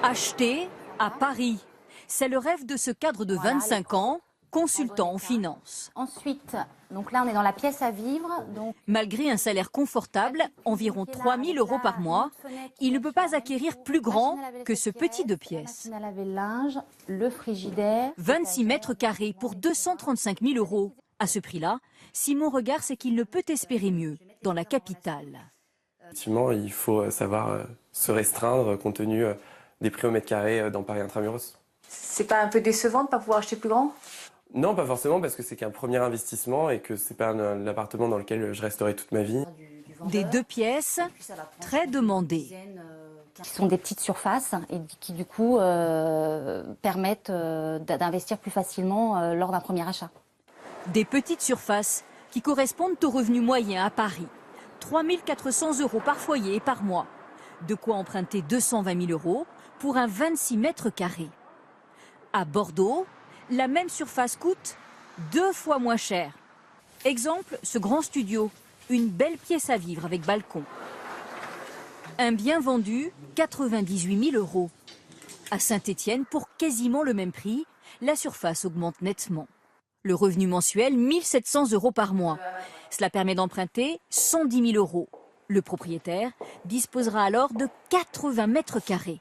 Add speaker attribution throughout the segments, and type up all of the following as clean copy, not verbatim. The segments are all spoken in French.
Speaker 1: Acheter à Paris, c'est le rêve de ce cadre de 25 ans, consultant en finance.
Speaker 2: Ensuite, donc là on est dans la pièce à vivre.
Speaker 1: Malgré un salaire confortable, environ 3 000 € par mois, il ne peut pas acquérir plus grand que ce petit 2 pièces.
Speaker 2: Machine à laver le linge, le frigidaire.
Speaker 1: 26 mètres carrés pour 235 000 €. À ce prix-là, Simon Regard sait qu'il ne peut espérer mieux dans la capitale.
Speaker 3: Effectivement, il faut savoir se restreindre compte tenu des prix au mètre carré dans Paris Intramuros.
Speaker 4: C'est pas un peu décevant de ne pas pouvoir acheter plus grand ?
Speaker 3: Non, pas forcément, parce que c'est qu'un premier investissement et que c'est pas un appartement dans lequel je resterai toute ma vie.
Speaker 1: Des 2 pièces très demandées.
Speaker 2: Qui sont des petites surfaces et qui du coup permettent d'investir plus facilement lors d'un premier achat.
Speaker 1: Des petites surfaces qui correspondent au revenu moyen à Paris. 3 400 € par foyer et par mois. De quoi emprunter 220 000 € pour un 26 mètres carrés. À Bordeaux, la même surface coûte 2 fois moins cher. Exemple, ce grand studio, une belle pièce à vivre avec balcon. Un bien vendu, 98 000 €. À Saint-Étienne, pour quasiment le même prix, la surface augmente nettement. Le revenu mensuel, 1 700 € par mois. Cela permet d'emprunter 110 000 €. Le propriétaire disposera alors de 80 mètres carrés.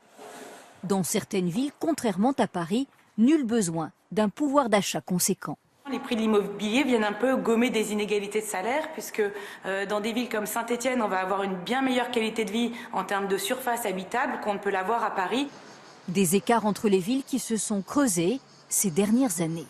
Speaker 1: Dans certaines villes, contrairement à Paris, nul besoin d'un pouvoir d'achat conséquent.
Speaker 5: Les prix de l'immobilier viennent un peu gommer des inégalités de salaire puisque dans des villes comme Saint-Étienne, on va avoir une bien meilleure qualité de vie en termes de surface habitable qu'on ne peut l'avoir à Paris.
Speaker 1: Des écarts entre les villes qui se sont creusés ces dernières années.